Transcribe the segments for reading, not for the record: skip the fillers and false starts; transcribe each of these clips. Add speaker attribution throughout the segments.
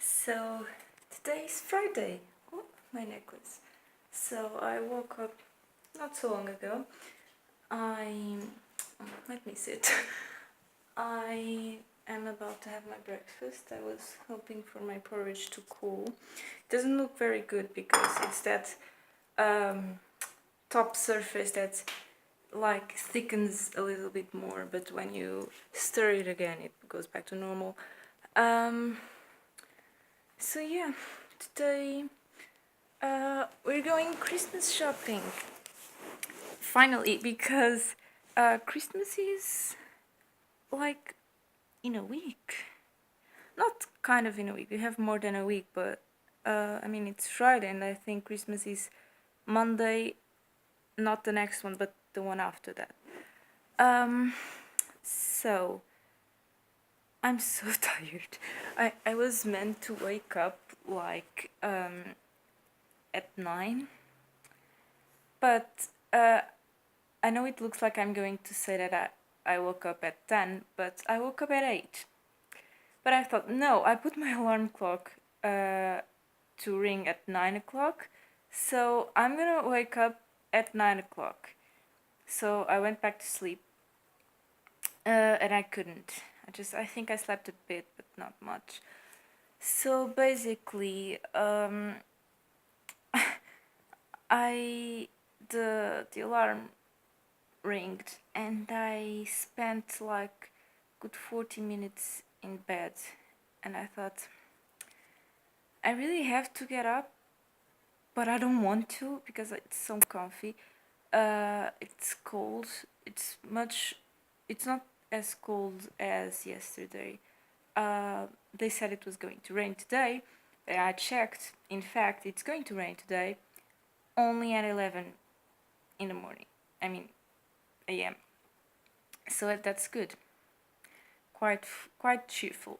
Speaker 1: So today is Friday. Oh, my necklace. So I woke up not so long ago. Let me sit. I am about to have my breakfast. I was hoping for my porridge to cool. It doesn't look very good because it's that top surface that like thickens a little bit more, but when you stir it again, it goes back to normal. So yeah, today we're going Christmas shopping. Finally, because Christmas is like in a week. Not kind of in a week, we have more than a week, but I mean, it's Friday, and I think Christmas is Monday, not the next one, but the one after that. So I'm so tired. I was meant to wake up like at 9, but I know it looks like I'm going to say that I woke up at 10, but I woke up at 8. But I thought, no, I put my alarm clock to ring at 9 o'clock, so I'm gonna wake up at 9 o'clock. So I went back to sleep, and I couldn't. I think I slept a bit, but not much. So basically, the alarm ringed, and I spent like good 40 minutes in bed, and I thought, I really have to get up, but I don't want to because it's so comfy. It's cold. It's not as cold as yesterday. They said it was going to rain today, and I checked. In fact, it's going to rain today, only at 11 in the morning. I mean, a.m. So that's good. Quite cheerful.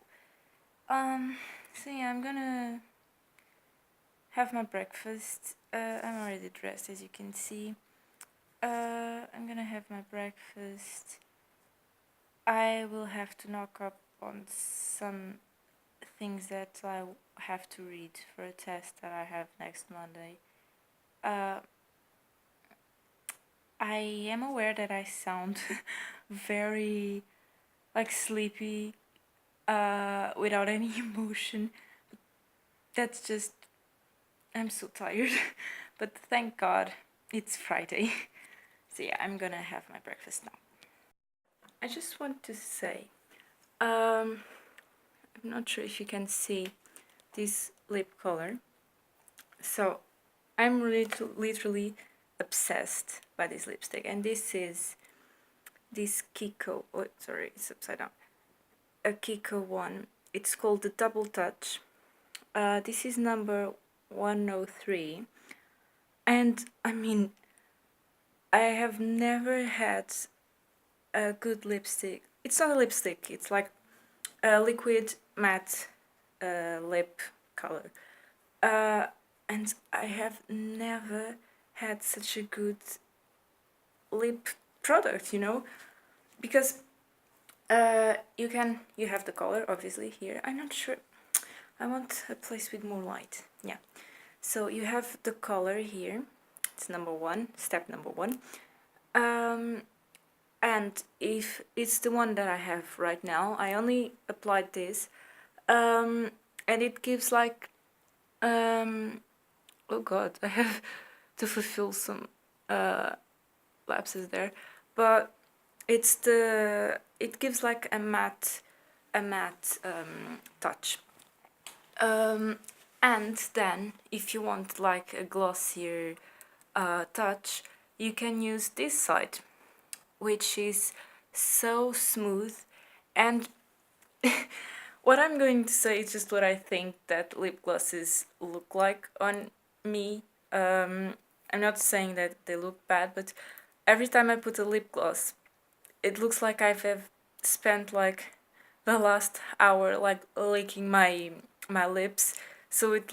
Speaker 1: So yeah, I'm gonna have my breakfast. I'm already dressed, as you can see. I'm gonna have my breakfast. I will have to knock up on some things that I have to read for a test that I have next Monday. I am aware that I sound very like sleepy, without any emotion. That's just, I'm so tired. But thank God it's Friday. So yeah, I'm gonna have my breakfast now. I just want to say, I'm not sure if you can see this lip color. So I'm literally obsessed by this lipstick, and this is this Kiko. Oh, sorry, it's upside down. A Kiko one. It's called the Double Touch. This is number 103, and I mean, I have never had a good lipstick. It's not a lipstick. It's like a liquid matte lip color. And I have never had such a good lip product, because you have the color obviously here. I'm not sure. I want a place with more light. Yeah. So you have the color here. It's step number one. And if it's the one that I have right now, I only applied this, and it gives like, oh god, I have to fulfill some lapses there, but it gives like a matte touch. And then if you want like a glossier touch, you can use this side, which is so smooth. And what I'm going to say is just what I think that lip glosses look like on me. I'm not saying that they look bad, but every time I put a lip gloss, it looks like I've spent like the last hour like licking my lips, so it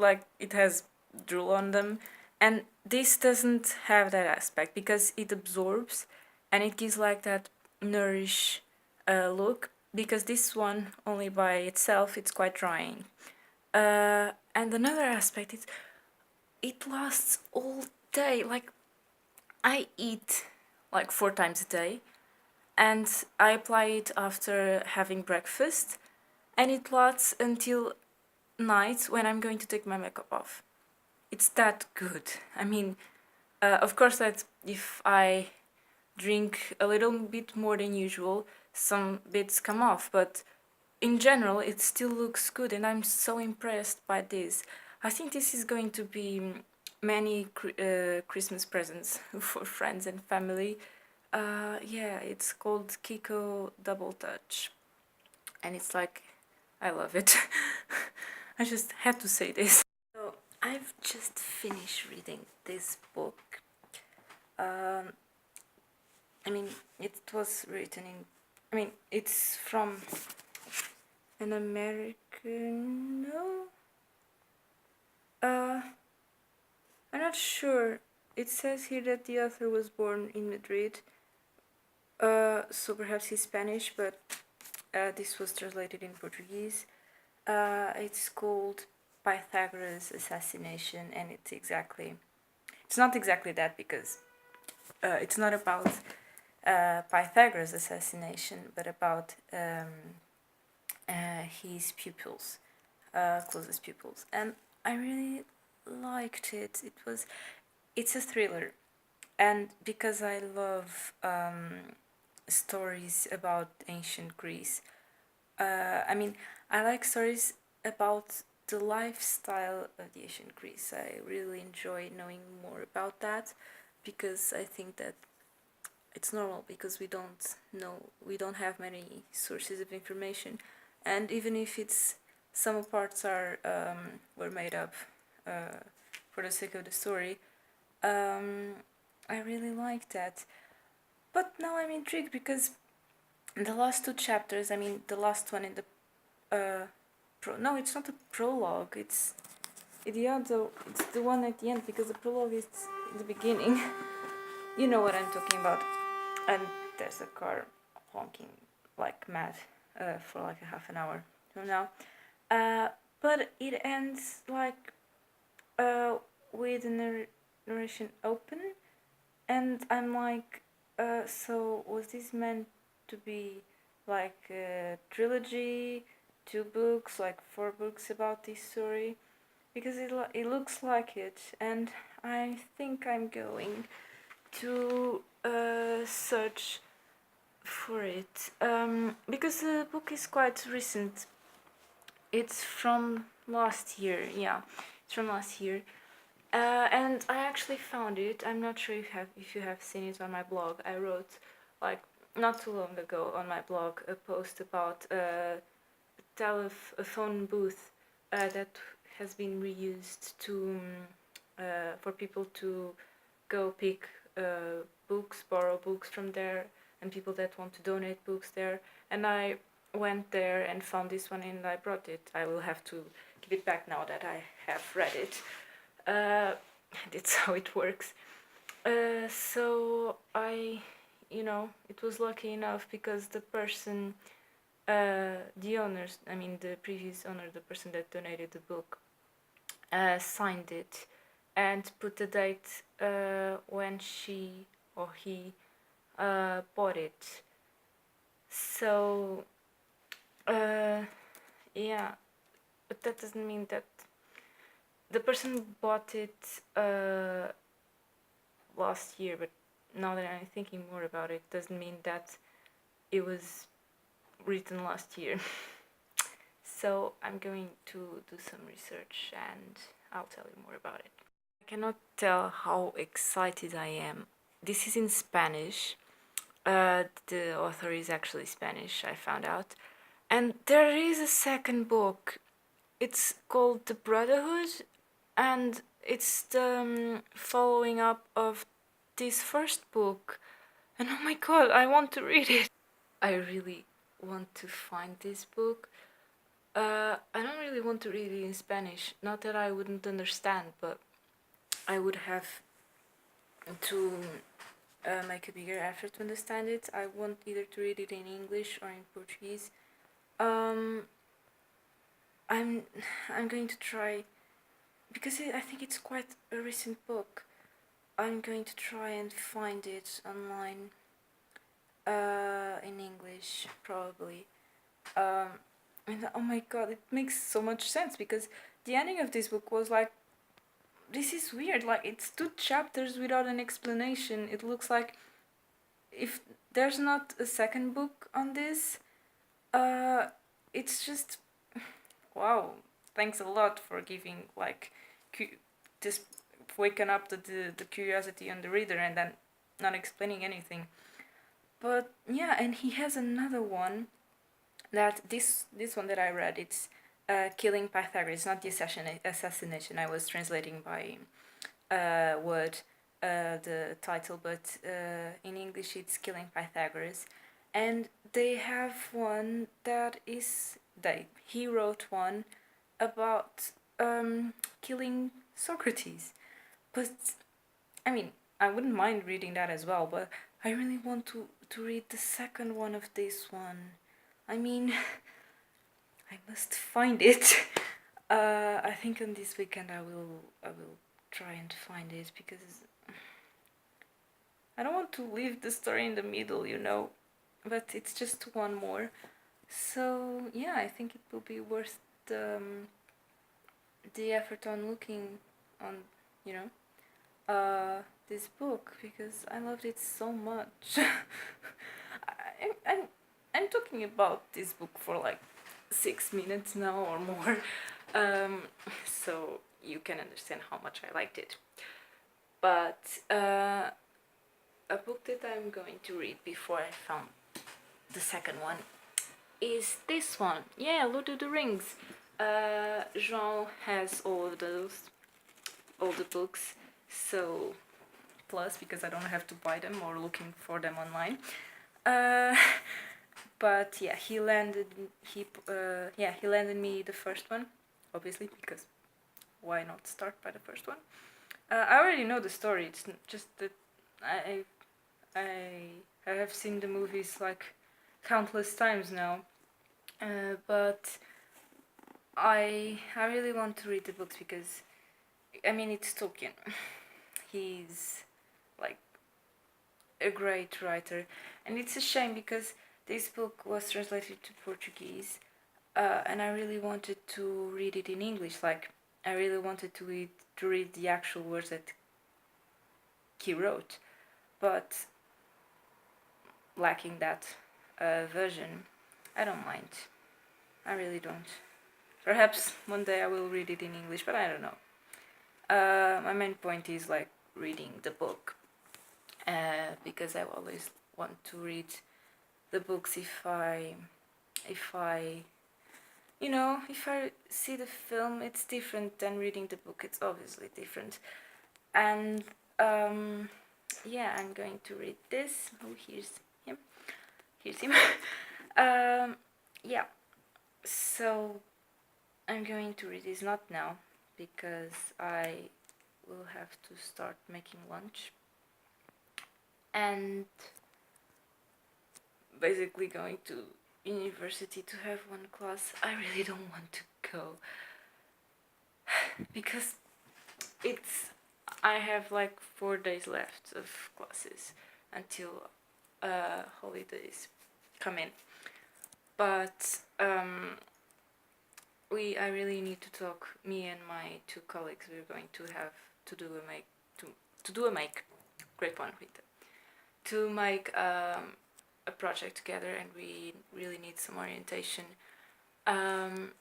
Speaker 1: has drool on them. And this doesn't have that aspect because it absorbs and it gives like that nourish look, because this one only by itself it's quite drying. And another aspect is it lasts all day. Like, I eat like 4 times a day, and I apply it after having breakfast, and it lasts until night when I'm going to take my makeup off. It's that good. I mean, of course, that if I drink a little bit more than usual, some bits come off, but in general, it still looks good, and I'm so impressed by this. I think this is going to be many Christmas presents for friends and family. Yeah, it's called Kiko Double Touch, and it's like, I love it. I just had to say this. So I've just finished reading this book. Um, I mean, it was written in. I mean, it's from an American. No, I'm not sure. It says here that the author was born in Madrid. So perhaps he's Spanish, but this was translated in Portuguese. It's called Pythagoras Assassination, and it's not exactly that, because it's not about Pythagoras' assassination, but about his pupils, closest pupils. And I really liked it. It's a thriller, and because I love stories about ancient Greece, I mean, I like stories about the lifestyle of the ancient Greece. I really enjoy knowing more about that, because I think that it's normal, because we don't have many sources of information, and even if it's some parts were made up for the sake of the story, I really like that. But now I'm intrigued, because the last two chapters, I mean, the last one in the no, it's not a prologue. It's it's the one at the end, because the prologue is in the beginning. You know what I'm talking about. And there's a car honking like mad for like a half an hour from now. But it ends like with the narration open, and I'm like, so was this meant to be like a trilogy, 2 books, like 4 books about this story? Because it looks like it, and I think I'm going to search for it, because the book is quite recent. It's from last year, yeah, it's from last year. And I actually found it. I'm not sure if you have seen it on my blog. I wrote, like, not too long ago on my blog, a post about a phone booth that has been reused to for people to go pick books, borrow books from there, and people that want to donate books there. And I went there and found this one, and I brought it. I will have to give it back now that I have read it. That's how it works. So it was lucky enough, because the person, the owners, I mean the previous owner, the person that donated the book, signed it and put the date when she or he bought it. So, yeah, but that doesn't mean that the person bought it last year, but now that I'm thinking more about it, doesn't mean that it was written last year. So I'm going to do some research, and I'll tell you more about it. I cannot tell how excited I am. This is in Spanish. The author is actually Spanish, I found out. And there is a second book. It's called The Brotherhood, and it's the following up of this first book. And oh my god, I want to read it. I really want to find this book. I don't really want to read it in Spanish. Not that I wouldn't understand, but I would have to make a bigger effort to understand it. I want either to read it in English or in Portuguese. I'm I'm going to try, because I think it's quite a recent book. I'm going to try and find it online, in English probably. Um, and oh my god, it makes so much sense because the ending of this book was like, this is weird. Like, it's two chapters without an explanation. It looks like if there's not a second book on this, uh, it's just, wow. Thanks a lot for giving like this, waking up the curiosity on the reader and then not explaining anything. But yeah, and he has another one, that this one that I read, it's Killing Pythagoras, not the assassination. I was translating by word the title, but in English it's Killing Pythagoras. And they have one that is, he wrote one about killing Socrates. But I mean, I wouldn't mind reading that as well, but I really want to read the second one of this one. I mean, I must find it. I think on this weekend I will try and find it, because I don't want to leave the story in the middle, you know. But it's just one more. So yeah, I think it will be worth the effort on looking on, you know, this book, because I loved it so much. I'm talking about this book for like 6 minutes now or more, um, so you can understand how much I liked it. But a book that I'm going to read before I found the second one is this one. Yeah, Lord of the Rings. João has all of those, all the books, so plus because I don't have to buy them or looking for them online. Uh, but yeah, he landed me the first one, obviously, because why not start by the first one? I already know the story. It's just that I I have seen the movies like countless times now, but I really want to read the books because, I mean, it's Tolkien. He's like a great writer, and it's a shame because this book was translated to Portuguese, and I really wanted to read it in English. Like, I really wanted to read the actual words that he wrote, but lacking that version, I don't mind. I really don't. Perhaps one day I will read it in English, but I don't know. My main point is like reading the book, because I always want to read the books if I, you know, if I see the film, it's different than reading the book. It's obviously different, and yeah, I'm going to read this. Oh, here's him. Here's him. Yeah. So I'm going to read this, not now, because I will have to start making lunch and basically going to university to have one class. I really don't want to go because it's, I have like 4 days left of classes until holidays come in, but I really need to talk. Me and my two colleagues, we're going to have to do a make, to do a make, great one, Rita, to make a project together, and we really need some orientation. And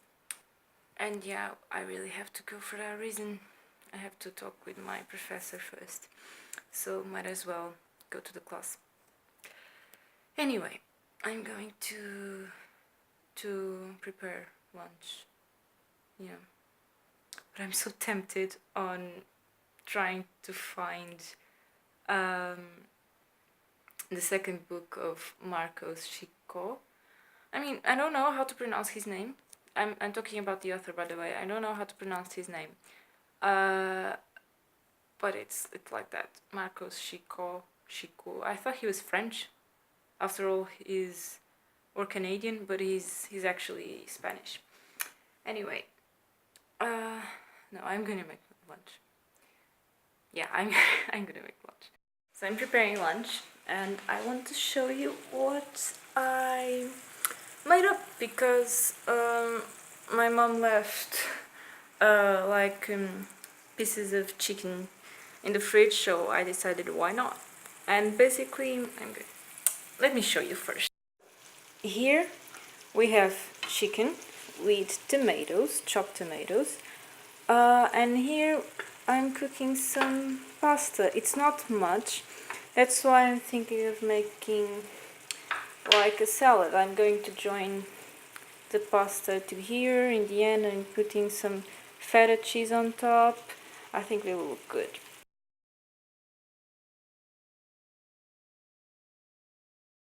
Speaker 1: yeah, I really have to go for that reason. I have to talk with my professor first, so might as well go to the class. Anyway, I'm going to prepare lunch. Yeah, but I'm so tempted on trying to find the second book of Marcos Chico. I mean, I don't know how to pronounce his name. I'm talking about the author, by the way. I don't know how to pronounce his name. But it's like that. Marcos Chico. I thought he was French. After all, he's, or Canadian, but he's actually Spanish. Anyway, no, I'm gonna make lunch. Yeah, I'm I'm gonna make lunch. So I'm preparing lunch, and I want to show you what I made up because my mom left pieces of chicken in the fridge, so I decided why not. And basically, let me show you first. Here we have chicken with tomatoes, chopped tomatoes, and here I'm cooking some pasta. It's not much, that's why I'm thinking of making like a salad. I'm going to join the pasta to here in the end and putting some feta cheese on top. I think they will look good.